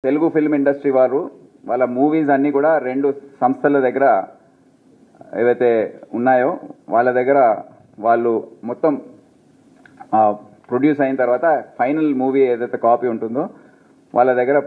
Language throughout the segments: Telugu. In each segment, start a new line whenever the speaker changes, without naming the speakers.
తెలుగు ఫిల్మ్ ఇండస్ట్రీ వారు వాళ్ళ మూవీస్ అన్నీ కూడా రెండు సంస్థల దగ్గర ఏవైతే ఉన్నాయో వాళ్ళ దగ్గర వాళ్ళు మొత్తం ప్రొడ్యూస్ అయిన తర్వాత ఫైనల్ మూవీ ఏదైతే కాపీ ఉంటుందో వాళ్ళ దగ్గర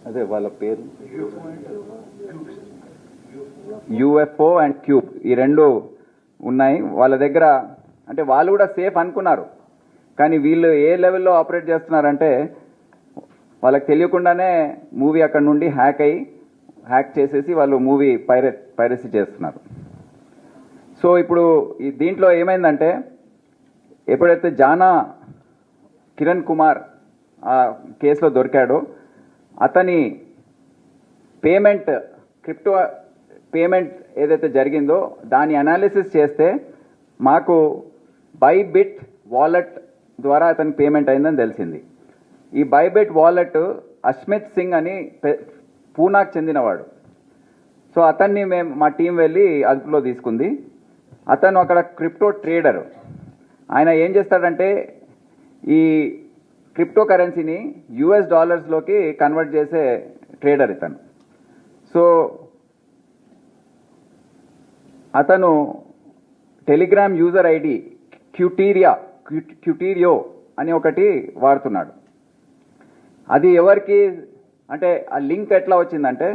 అదే వాళ్ళ పేరు యూఎఫ్ఓ అండ్ క్యూబ్ ఈ రెండు ఉన్నాయి వాళ్ళ దగ్గర. అంటే వాళ్ళు కూడా సేఫ్ అనుకున్నారు, కానీ వీళ్ళు ఏ లెవెల్లో ఆపరేట్ చేస్తున్నారంటే వాళ్ళకి తెలియకుండానే మూవీ అక్కడ నుండి హ్యాక్ చేసేసి వాళ్ళు మూవీ పైరసీ చేస్తున్నారు. సో ఇప్పుడు ఈ దీంట్లో ఏమైందంటే ఎప్పుడైతే జానా కిరణ్ కుమార్ ఆ కేసులో దొరికాడో అతని క్రిప్టో పేమెంట్ ఏదైతే జరిగిందో దాని అనాలిసిస్ చేస్తే మాకు బైబిట్ వాలెట్ ద్వారా అతని పేమెంట్ అయిందని తెలిసింది. ఈ బైబిట్ వాలెట్ అస్మిత్ సింగ్ అని పూనాకు చెందినవాడు. సో అతన్ని మా టీం వెళ్ళి అదుపులో తీసుకుంది. అతను అక్కడ క్రిప్టో ట్రేడర్. ఆయన ఏం చేస్తాడంటే ఈ క్రిప్టో కరెన్సీని యుఎస్ డాలర్స్లోకి కన్వర్ట్ చేసే ట్రేడర్ ఇతను. సో అతను టెలిగ్రామ్ యూజర్ ఐడి క్యూటీరియో అని ఒకటి వాడుతున్నాడు. అది ఎవరికి అంటే ఆ లింక్ ఎట్లా వచ్చిందంటే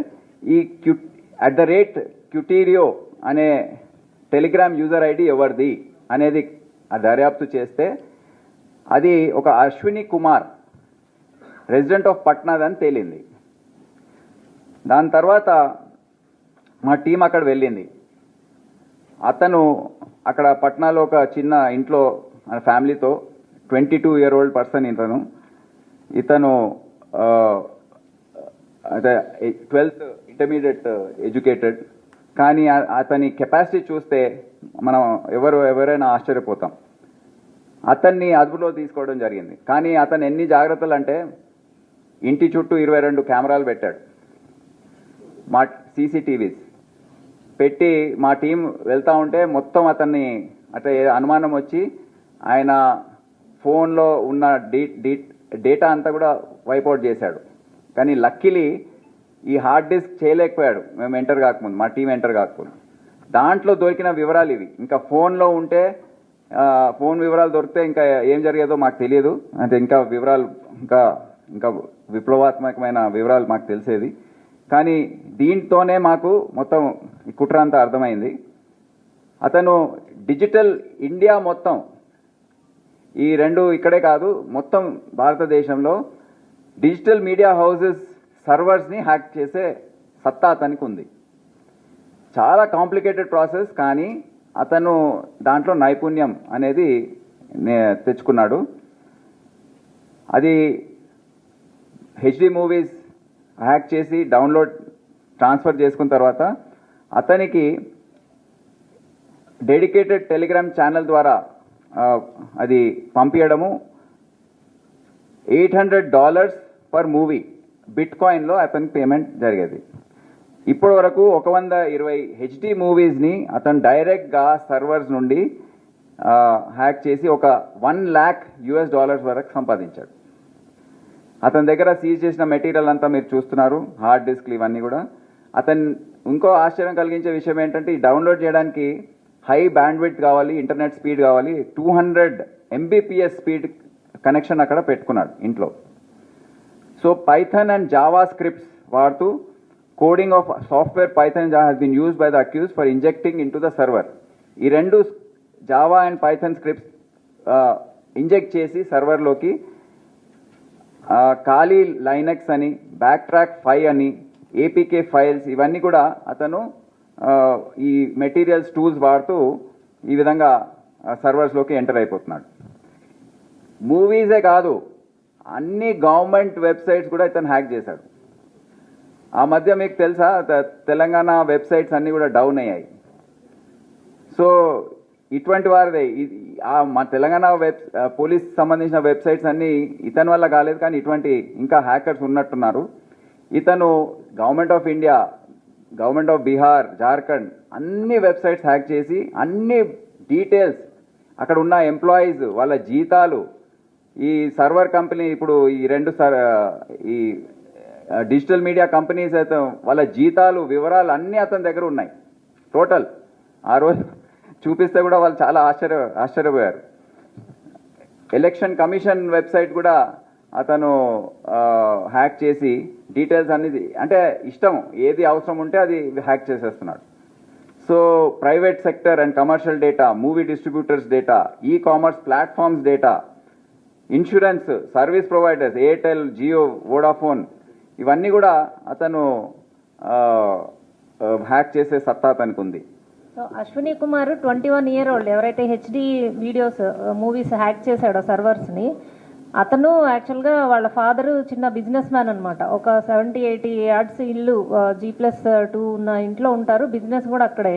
ఈ @క్యూటీరియో అనే టెలిగ్రామ్ యూజర్ ఐడి ఎవరిది అనేది దర్యాప్తు చేస్తే అది ఒక అశ్విని కుమార్ రెసిడెంట్ ఆఫ్ పట్నాద్ అని తేలింది. దాని తర్వాత మా టీం అక్కడ వెళ్ళింది. అతను అక్కడ పట్నాలో ఒక చిన్న ఇంట్లో ఫ్యామిలీతో 22-year-old పర్సన్ ఇతను అదే 12th ఇంటర్మీడియట్ ఎడ్యుకేటెడ్. కానీ అతని కెపాసిటీ చూస్తే మనం ఎవరైనా ఆశ్చర్యపోతాం. అతన్ని అదుపులో తీసుకోవడం జరిగింది. కానీ అతను ఎన్ని జాగ్రత్తలు అంటే ఇంటి చుట్టూ 22 కెమెరాలు పెట్టాడు, మా సీసీటీవీస్ పెట్టి మా టీం వెళ్తా ఉంటే మొత్తం అతన్ని అంటే అనుమానం వచ్చి ఆయన ఫోన్లో ఉన్న డేటా అంతా కూడా వైపౌట్ చేశాడు. కానీ లక్కీలీ ఈ హార్డ్ డిస్క్ చేయలేకపోయాడు మేము ఎంటర్ కాకముందు, మా టీం ఎంటర్ కాకముందు. దాంట్లో దొరికిన వివరాలు ఇవి. ఇంకా ఫోన్లో ఉంటే ఫోన్ వివరాలు దొరికితే ఇంకా ఏం జరిగేదో మాకు తెలియదు. అంటే ఇంకా వివరాలు ఇంకా విప్లవాత్మకమైన వివరాలు మాకు తెలిసేది. కానీ దీంతోనే మాకు మొత్తం ఈ కుట్ర అంతా అర్థమైంది. అతను డిజిటల్ ఇండియా మొత్తం ఈ రెండు ఇక్కడే కాదు మొత్తం భారతదేశంలో డిజిటల్ మీడియా హౌసెస్ సర్వర్స్ని హ్యాక్ చేసే సత్తా అతనికి ఉంది. చాలా కాంప్లికేటెడ్ ప్రాసెస్, కానీ అతను దాంట్లో నైపుణ్యం అనేది తెచ్చుకున్నాడు. అది హెచ్డి మూవీస్ హ్యాక్ చేసి ట్రాన్స్ఫర్ చేసుకున్న తర్వాత అతనికి డెడికేటెడ్ టెలిగ్రామ్ ఛానల్ ద్వారా అది పంపించడము $800 పర్ మూవీ బిట్ కాయిన్లో అతనికి పేమెంట్ జరిగేది. ఇప్పటి వరకు 120 హెచ్డి మూవీస్ని అతను డైరెక్ట్గా సర్వర్స్ నుండి హ్యాక్ చేసి ఒక $1,00,000 వరకు సంపాదించాడు. అతని దగ్గర సీజ్ చేసిన మెటీరియల్ అంతా మీరు చూస్తున్నారు, హార్డ్ డిస్క్లు ఇవన్నీ కూడా. అతను ఇంకో ఆశ్చర్యం కలిగించే విషయం ఏంటంటే ఈ డౌన్లోడ్ చేయడానికి హై బ్యాండ్విడ్త్ కావాలి, ఇంటర్నెట్ స్పీడ్ కావాలి. 200 Mbps స్పీడ్ కనెక్షన్ అక్కడ పెట్టుకున్నాడు ఇంట్లో. So python and java scripts వాడుతూ coding of software python has been used by the accused for injecting into the server. ఈ రెండు java and python scripts inject చేసి సర్వర్లోకి ఖాళీ లైనక్స్ అని, బ్యాక్ ట్రాక్ 5 అని, ఏపీకే ఫైల్స్ ఇవన్నీ కూడా అతను ఈ మెటీరియల్స్ టూల్స్ వాడుతూ ఈ విధంగా సర్వర్స్లోకి ఎంటర్ అయిపోతున్నాడు. మూవీసే కాదు, అన్ని గవర్నమెంట్ వెబ్సైట్స్ కూడా ఇతను హ్యాక్ చేశాడు. ఆ మధ్య మీకు తెలుసా తెలంగాణ వెబ్సైట్స్ అన్నీ కూడా డౌన్ అయ్యాయి. సో ఇటువంటి వారిదే మా తెలంగాణ పోలీస్ సంబంధించిన వెబ్సైట్స్ అన్నీ ఇతని వల్ల కాలేదు, కానీ ఇటువంటి ఇంకా హ్యాకర్స్ ఉన్నట్టున్నారు. ఇతను government of India, government of Bihar, Jharkhand అన్ని వెబ్సైట్స్ హ్యాక్ చేసి అన్ని డీటెయిల్స్ అక్కడ ఉన్న ఎంప్లాయీస్ వాళ్ళ జీతాలు ఈ సర్వర్ కంపెనీ ఇప్పుడు ఈ ఈ డిజిటల్ మీడియా కంపెనీస్ అయితే వాళ్ళ జీతాలు వివరాలు అన్నీ అతని దగ్గర ఉన్నాయి టోటల్. ఆ రోజు చూపిస్తే కూడా వాళ్ళు చాలా ఆశ్చర్యపోయారు. ఎలక్షన్ కమిషన్ వెబ్సైట్ కూడా అతను హ్యాక్ చేసి డీటెయిల్స్ అన్ని, అంటే ఇష్టం ఏది అవసరం ఉంటే అది హ్యాక్ చేసేస్తున్నాడు. So private sector and commercial data, movie distributors data, ecommerce platforms data, insurance service providers, Airtel, Jio, Vodafone, ఇవన్నీ కూడా అతను హ్యాక్ చేసే సత్తా అతనికి ఉంది.
అశ్విని కుమార్ 21 year old ఎవరైతే హెచ్డి వీడియోస్ మూవీస్ హ్యాక్ చేశాడో సర్వర్స్ని, అతను యాక్చువల్గా వాళ్ళ ఫాదరు చిన్న బిజినెస్ మ్యాన్ అనమాట. ఒక 70-80 yards ఇల్లు G+2 ఉన్న ఇంట్లో ఉంటారు, బిజినెస్ కూడా అక్కడే.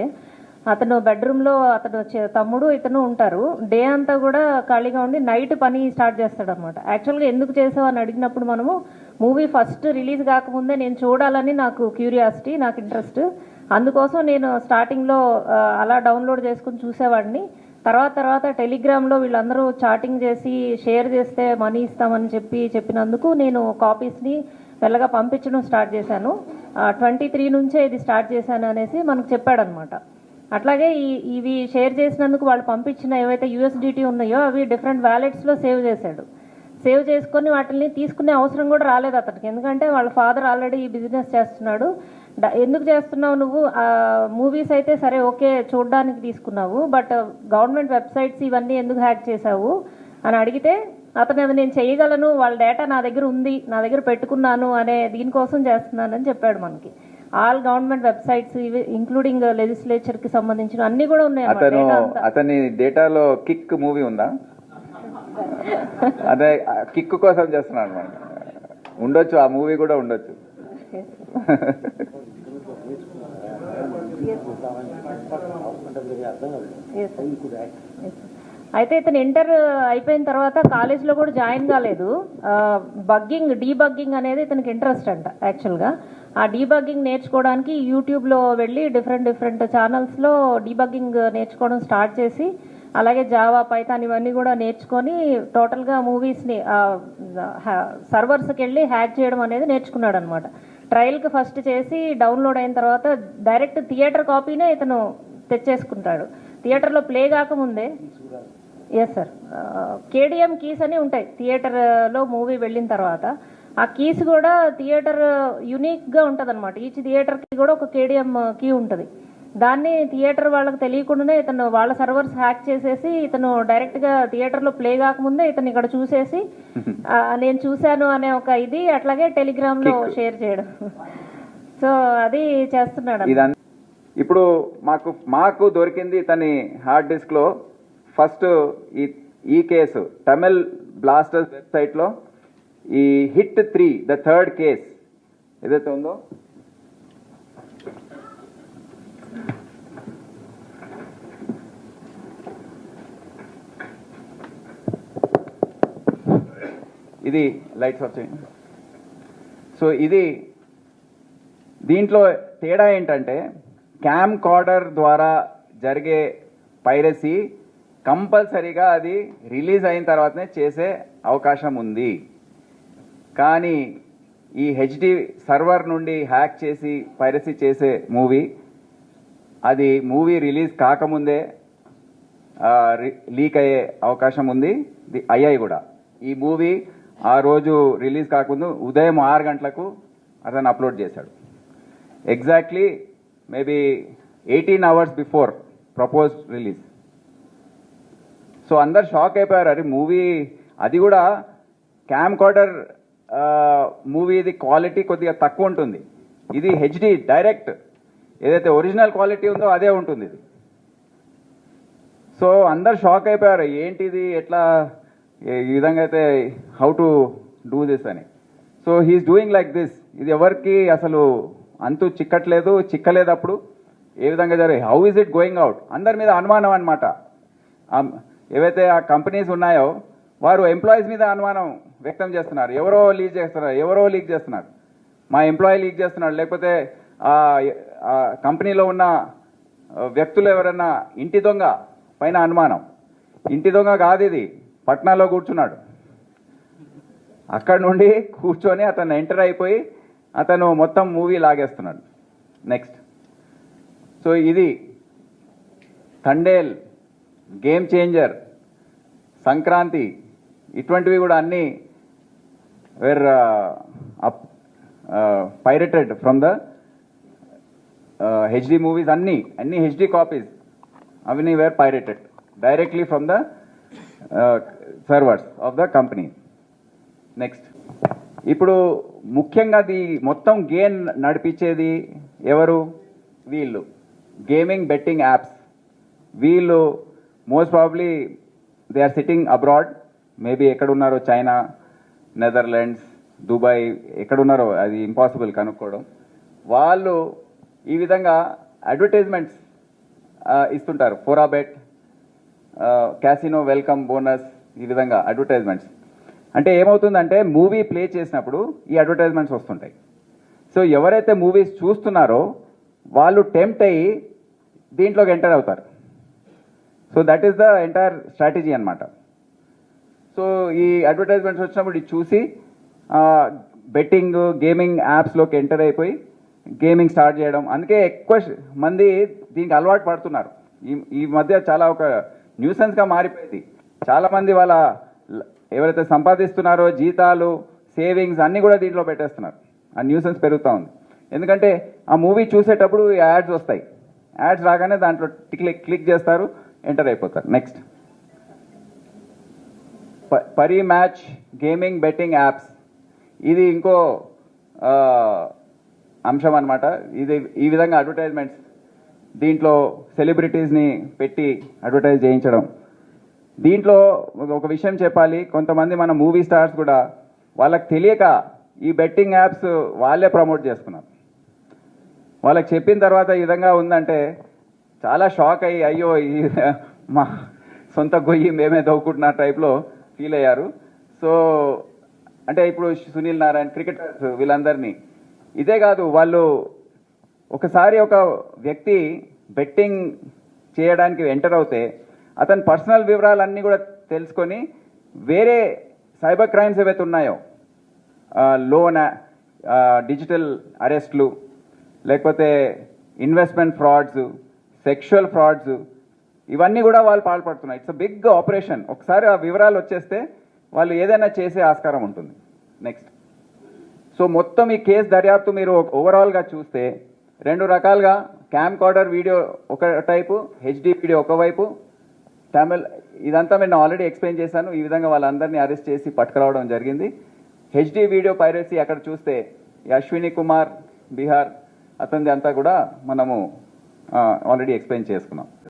అతను బెడ్రూమ్లో అతను తమ్ముడు ఇతను ఉంటారు. డే అంతా కూడా ఖాళీగా ఉండి నైట్ పని స్టార్ట్ చేస్తాడనమాట. యాక్చువల్గా ఎందుకు చేసావు అని అడిగినప్పుడు మనము మూవీ ఫస్ట్ రిలీజ్ కాకముందే నేను చూడాలని నాకు క్యూరియాసిటీ, నాకు ఇంట్రెస్ట్, అందుకోసం నేను స్టార్టింగ్లో అలా డౌన్లోడ్ చేసుకుని చూసేవాడిని. తర్వాత టెలిగ్రామ్లో వీళ్ళందరూ చాటింగ్ చేసి షేర్ చేస్తే మనీ ఇస్తామని చెప్పినందుకు నేను కాపీస్ని మెల్లగా పంపించడం స్టార్ట్ చేశాను. 23 నుంచే ఇది స్టార్ట్ చేశాను అనేసి మనకు చెప్పాడనమాట. అట్లాగే ఇవి షేర్ చేసినందుకు వాళ్ళు పంపించిన ఏవైతే USDT ఉన్నాయో అవి డిఫరెంట్ వ్యాలెట్స్లో సేవ్ చేశాడు. సేవ్ చేసుకొని వాటిని తీసుకునే అవసరం కూడా రాలేదు అతనికి, ఎందుకంటే వాళ్ళ ఫాదర్ ఆల్రెడీ ఈ బిజినెస్ చేస్తున్నాడు. ఎందుకు చేస్తున్నావు నువ్వు, మూవీస్ అయితే సరే ఓకే చూడడానికి తీసుకున్నావు, బట్ గవర్నమెంట్ వెబ్సైట్స్ ఇవన్నీ ఎందుకు హ్యాక్ చేశావు అని అడిగితే అతను అది నేను చేయగలను, వాళ్ళ డేటా నా దగ్గర ఉంది, నా దగ్గర పెట్టుకున్నాను అనే దీనికోసం చేస్తున్నానని చెప్పాడు మనకి. ఆల్ గవర్నమెంట్ వెబ్సైట్స్ ఇవి ఇంక్లూడింగ్ లెజిస్లేచర్ కి సంబంధించిన అన్ని కూడా ఉన్నాయి.
అతని డేటాలో కిక్ మూవీ ఉందా? అదే కిక్ కోసం చేస్తున్నాడు అనమాట. ఉండొచ్చు, ఆ మూవీ కూడా ఉండొచ్చు.
అయితే ఇతను ఇంటర్ అయిపోయిన తర్వాత కాలేజ్లో కూడా జాయిన్ కాలేదు. డీబగ్గింగ్ అనేది ఇతనికి ఇంట్రెస్ట్ అంట. యాక్చువల్గా ఆ డీబగ్గింగ్ నేర్చుకోవడానికి యూట్యూబ్లో వెళ్ళి డిఫరెంట్ ఛానల్స్లో డీబగ్గింగ్ నేర్చుకోవడం స్టార్ట్ చేసి, అలాగే జావా, పైథాన్ ఇవన్నీ కూడా నేర్చుకొని టోటల్గా మూవీస్ని సర్వర్స్కి వెళ్ళి హ్యాక్ చేయడం అనేది నేర్చుకున్నాడు అనమాట. ట్రయల్కి ఫస్ట్ చేసి డౌన్లోడ్ అయిన తర్వాత డైరెక్ట్ థియేటర్ కాపీనే ఇతను తెచ్చేసుకుంటాడు. థియేటర్లో ప్లే కాకముందే. ఎస్ సార్, KDM కీస్ అని ఉంటాయి థియేటర్లో మూవీ వెళ్ళిన తర్వాత. ఆ కీస్ కూడా థియేటర్ యూనిక్గా ఉంటుంది అనమాట. ఈచ్ థియేటర్కి కూడా ఒక KDM కీ ఉంటుంది. దాన్ని థియేటర్ వాళ్ళకి తెలియకుండానే ఇతను వాళ్ళ సర్వర్స్ హ్యాక్ చేసేసి ఇతను డైరెక్ట్గా థియేటర్లో ప్లే కాకముందే ఇతను ఇక్కడ చూసేసి నేను చూశాను అనే ఒక ఇది, అట్లాగే టెలిగ్రామ్లో షేర్ చేయడం. సో అది చేస్తున్నాడు.
ఇప్పుడు మాకు దొరికింది ఇతని హార్డ్ డిస్క్లో ఫస్ట్ ఈ కేసు తమిళ్ బ్లాస్టర్స్ వెబ్సైట్లో ఈ HIT 3 ద థర్డ్ కేస్ ఏదైతే ఉందో, ఇది లైట్స్ ఆఫ్ చేయండి. సో దీంట్లో తేడా ఏంటంటే క్యామ్ కార్డర్ ద్వారా జరిగే పైరసీ కంపల్సరీగా అది రిలీజ్ అయిన తర్వాతనే చేసే అవకాశం ఉంది. కానీ ఈ HD సర్వర్ నుండి హ్యాక్ చేసి పైరసీ చేసే మూవీ రిలీజ్ కాకముందే లీక్ అయ్యే అవకాశం ఉంది. అయ్యాయి కూడా. ఈ మూవీ ఆ రోజు రిలీజ్ కాకముందు ఉదయం 6 గంటలకు అతను అప్లోడ్ చేశాడు. Exactly maybe 18 hours before proposed release. So అందరు షాక్ అయిపోయారు. అది మూవీ, అది కూడా క్యామ్ కార్డర్ మూవీది క్వాలిటీ కొద్దిగా తక్కువ ఉంటుంది. ఇది HD డైరెక్ట్, ఏదైతే ఒరిజినల్ క్వాలిటీ ఉందో అదే ఉంటుంది ఇది. సో అందరు షాక్ అయిపోయారు, ఏంటిది, ఎట్లా ఈ విధంగా అయితే హౌ టు డూ దిస్ అని. So he's doing like this. ఇది ఎవరికి అసలు అంతు చిక్కలేదు. అప్పుడు ఏ విధంగా జరిగి how is it going out, అందరి మీద అనుమానం అనమాట. ఏవైతే ఆ కంపెనీస్ ఉన్నాయో వారు ఎంప్లాయీస్ మీద అనుమానం వ్యక్తం చేస్తున్నారు. ఎవరో లీక్ చేస్తున్నారు, మా ఎంప్లాయీ లీక్ చేస్తున్నాడు, లేకపోతే కంపెనీలో ఉన్న వ్యక్తులు ఎవరన్నా ఇంటి దొంగ పైన అనుమానం. ఇంటి దొంగ కాదు, ఇది పట్నాలో కూర్చున్నాడు. అక్కడ నుండి కూర్చొని అతను ఎంటర్ అయిపోయి అతను మొత్తం మూవీ లాగేస్తున్నాడు. నెక్స్ట్, సో ఇది తండేల్, గేమ్ చేంజర్, సంక్రాంతి, ఇటువంటివి కూడా అన్నీ were pirated from the HD movies. అన్ని హెచ్డి కాపీస్ అవన్నీ were pirated directly from the servers of the company. Next, ఇప్పుడు ముఖ్యంగా మొత్తం గేమ్ నడిపించేది ఎవరు? వీళ్ళు గేమింగ్ బెట్టింగ్ యాప్స్. వీళ్ళు most probably they are sitting abroad, maybe ఎక్కడున్నారో చైనా, నెదర్లాండ్స్, దుబాయ్, ఎక్కడున్నారో అది ఇంపాసిబుల్ కనుక్కోవడం. వాళ్ళు ఈ విధంగా అడ్వర్టైజ్మెంట్స్ ఇస్తుంటారు. ఫోరాబెట్, క్యాసినో వెల్కమ్ బోనస్, ఈ విధంగా అడ్వర్టైజ్మెంట్స్. అంటే ఏమవుతుందంటే మూవీ ప్లే చేసినప్పుడు ఈ అడ్వర్టైజ్మెంట్స్ వస్తుంటాయి. సో ఎవరైతే మూవీస్ చూస్తున్నారో వాళ్ళు టెంప్ట్ అయ్యి దీంట్లోకి ఎంటర్ అవుతారు. So that is the entire strategy అన్నమాట. సో ఈ అడ్వర్టైజ్మెంట్స్ వచ్చినప్పుడు ఇది చూసి బెట్టింగ్, గేమింగ్ యాప్స్లోకి ఎంటర్ అయిపోయి గేమింగ్ స్టార్ట్ చేయడం. అందుకే ఎక్కువ మంది దీనికి అలవాటు పడుతున్నారు. ఈ మధ్య చాలా ఒక న్యూసెన్స్గా మారిపోయింది. చాలామంది వాళ్ళ ఎవరైతే సంపాదిస్తున్నారో జీతాలు, సేవింగ్స్ అన్నీ కూడా దీంట్లో పెట్టేస్తున్నారు. ఆ న్యూసెన్స్ పెరుగుతూ ఉంది. ఎందుకంటే ఆ మూవీ చూసేటప్పుడు యాడ్స్ వస్తాయి. యాడ్స్ రాగానే దాంట్లో క్లిక్ చేస్తారు, ఎంటర్ అయిపోతారు. Next, Pari match gaming betting apps. ఇది ఇంకో అంశం అన్నమాట. ఇది ఈ విధంగా అడ్వర్టైజ్మెంట్స్, దీంట్లో సెలబ్రిటీస్ని పెట్టి అడ్వర్టైజ్ చేయించడం. దీంట్లో ఒక విషయం చెప్పాలి, కొంతమంది మన మూవీ స్టార్స్ కూడా వాళ్ళకి తెలియక ఈ బెట్టింగ్ యాప్స్ వాళ్ళే ప్రమోట్ చేసుకున్నారు. వాళ్ళకి చెప్పిన తర్వాత ఈ విధంగా ఉందంటే చాలా షాక్ అయ్యి, అయ్యో ఈ మా సొంత గొయ్యి మేమే దవ్వుకుంటున్న టైప్లో ఫీల్ అయ్యారు. సో అంటే ఇప్పుడు సునీల్ నారాయణ్, క్రికెటర్స్, వీళ్ళందరినీ ఇదే కాదు, వాళ్ళు ఒకసారి ఒక వ్యక్తి బెట్టింగ్ చేయడానికి ఎంటర్ అవుతే అతని పర్సనల్ వివరాలన్నీ కూడా తెలుసుకొని వేరే సైబర్ క్రైమ్స్ ఏవైతే ఉన్నాయో, లోన్, డిజిటల్ అరెస్ట్లు, లేకపోతే ఇన్వెస్ట్మెంట్ ఫ్రాడ్స్, సెక్షువల్ ఫ్రాడ్స్, ఇవన్నీ కూడా వాళ్ళు పాల్పడుతున్నారు. It's a big operation. ఒకసారి ఆ వివరాలు వచ్చేస్తే వాళ్ళు ఏదైనా చేసే ఆస్కారం ఉంటుంది. నెక్స్ట్, సో మొత్తం ఈ కేసు దర్యాప్తు మీరు ఓవరాల్గా చూస్తే 2 రకాలుగా, క్యామ్ కార్డర్ వీడియో ఒక టైపు, హెచ్డి వీడియో ఒకవైపు, తమిళ్, ఇదంతా నేను ఆల్రెడీ ఎక్స్ప్లెయిన్ చేశాను. ఈ విధంగా వాళ్ళందరినీ అరెస్ట్ చేసి పట్టుకురావడం జరిగింది. హెచ్డి వీడియో పైరసీ అక్కడ చూస్తే ఈ అశ్విని కుమార్, బీహార్, అతనిది అంతా కూడా మనము ఆల్రెడీ ఎక్స్ప్లెయిన్ చేసుకున్నాం.